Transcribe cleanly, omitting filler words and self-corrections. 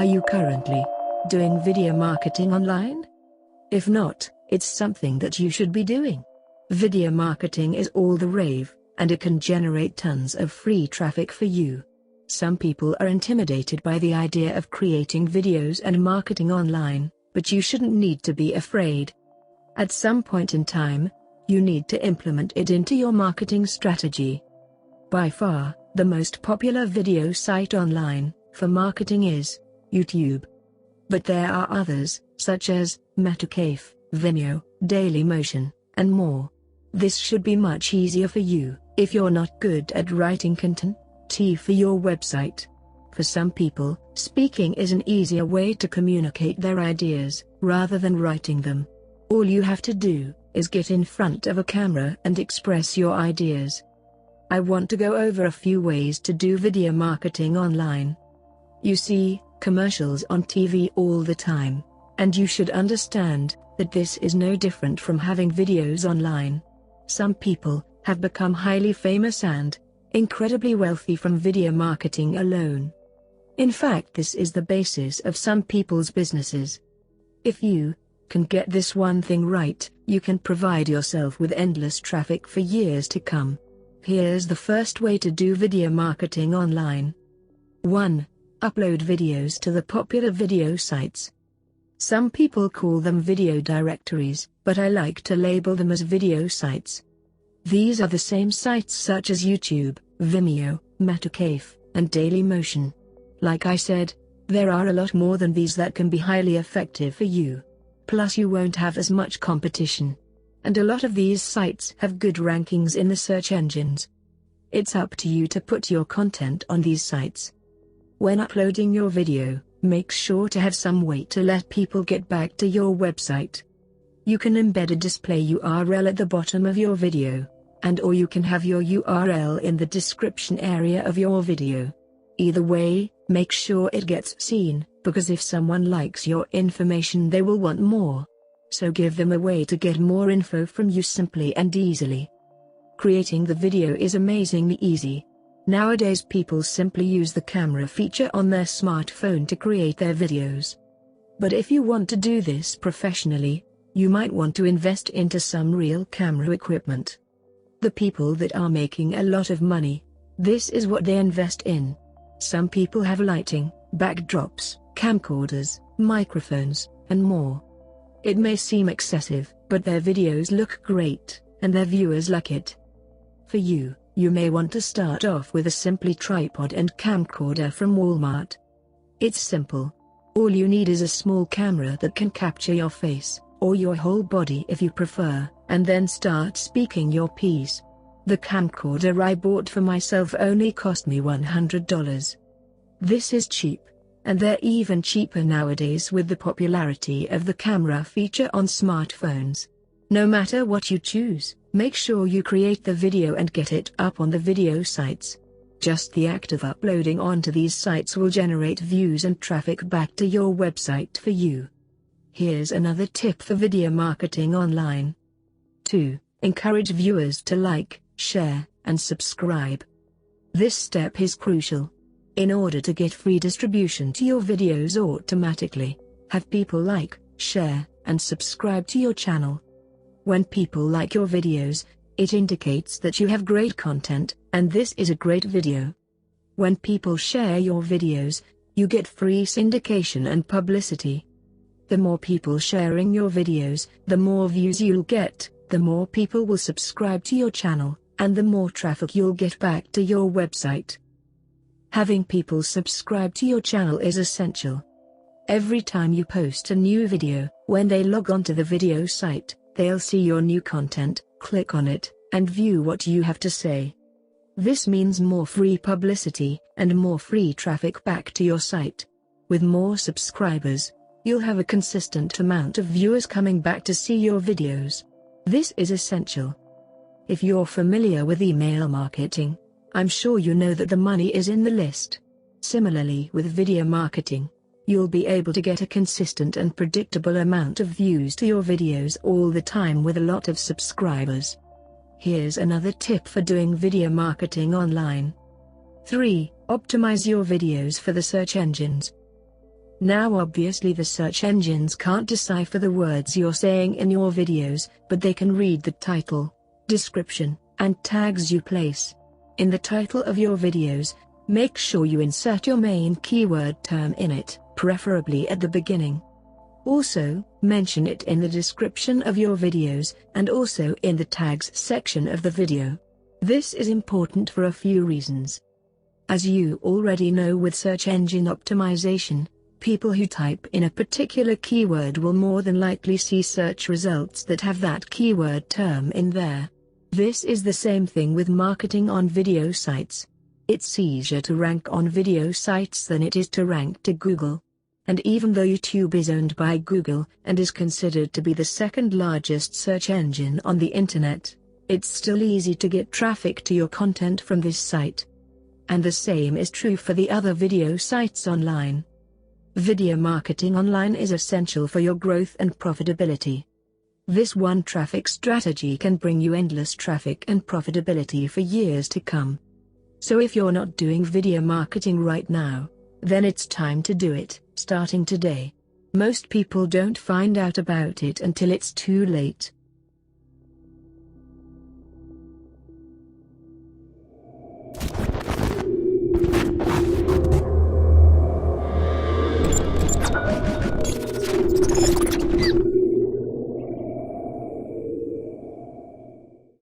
Are you currently doing video marketing online? If not, it's something that you should be doing. Video marketing is all the rave, and it can generate tons of free traffic for you. Some people are intimidated by the idea of creating videos and marketing online, but you shouldn't need to be afraid. At some point in time, you need to implement it into your marketing strategy. By far, the most popular video site online for marketing is YouTube. But there are others, such as Metacave, Vimeo, Dailymotion, and more. This should be much easier for you if you're not good at writing content for your website. For some people, speaking is an easier way to communicate their ideas rather than writing them. All you have to do is get in front of a camera and express your ideas. I want to go over a few ways to do video marketing online. You see commercials on TV all the time, and you should understand that this is no different from having videos online. Some people have become highly famous and incredibly wealthy from video marketing alone. In fact, this is the basis of some people's businesses. If you can get this one thing right, you can provide yourself with endless traffic for years to come. Here's the first way to do video marketing online. 1. Upload videos to the popular video sites. Some people call them video directories, but I like to label them as video sites. These are the same sites such as YouTube, Vimeo, Metacave, and Dailymotion. Like I said, there are a lot more than these that can be highly effective for you. Plus you won't have as much competition. And a lot of these sites have good rankings in the search engines. It's up to you to put your content on these sites. When uploading your video, make sure to have some way to let people get back to your website. You can embed a display URL at the bottom of your video, or you can have your URL in the description area of your video. Either way, make sure it gets seen, because if someone likes your information they will want more. So give them a way to get more info from you simply and easily. Creating the video is amazingly easy. Nowadays people simply use the camera feature on their smartphone to create their videos. But if you want to do this professionally, you might want to invest into some real camera equipment. The people that are making a lot of money, this is what they invest in. Some people have lighting, backdrops, camcorders, microphones, and more. It may seem excessive, but their videos look great, and their viewers like it. For you, you may want to start off with a simply tripod and camcorder from Walmart. It's simple. All you need is a small camera that can capture your face, or your whole body if you prefer, and then start speaking your piece. The camcorder I bought for myself only cost me $100. This is cheap, and they're even cheaper nowadays with the popularity of the camera feature on smartphones. No matter what you choose, make sure you create the video and get it up on the video sites. Just the act of uploading onto these sites will generate views and traffic back to your website for you. Here's another tip for video marketing online. 2. Encourage viewers to like, share, and subscribe. This step is crucial. In order to get free distribution to your videos automatically, have people like, share, and subscribe to your channel. When people like your videos, it indicates that you have great content, and this is a great video. When people share your videos, you get free syndication and publicity. The more people sharing your videos, the more views you'll get, the more people will subscribe to your channel, and the more traffic you'll get back to your website. Having people subscribe to your channel is essential. Every time you post a new video, when they log on to the video site, they'll see your new content, click on it, and view what you have to say. This means more free publicity, and more free traffic back to your site. With more subscribers, you'll have a consistent amount of viewers coming back to see your videos. This is essential. If you're familiar with email marketing, I'm sure you know that the money is in the list. Similarly with video marketing, you'll be able to get a consistent and predictable amount of views to your videos all the time with a lot of subscribers. Here's another tip for doing video marketing online. 3. Optimize your videos for the search engines. Now obviously the search engines can't decipher the words you're saying in your videos, but they can read the title, description, and tags you place. In the title of your videos, make sure you insert your main keyword term in it, preferably at the beginning. Also, mention it in the description of your videos, and also in the tags section of the video. This is important for a few reasons. As you already know, with search engine optimization, people who type in a particular keyword will more than likely see search results that have that keyword term in there. This is the same thing with marketing on video sites. It's easier to rank on video sites than it is to rank to Google. And even though YouTube is owned by Google and is considered to be the second largest search engine on the internet, it's still easy to get traffic to your content from this site. And the same is true for the other video sites online. Video marketing online is essential for your growth and profitability. This one traffic strategy can bring you endless traffic and profitability for years to come. So if you're not doing video marketing right now, then it's time to do it, starting today. Most people don't find out about it until it's too late.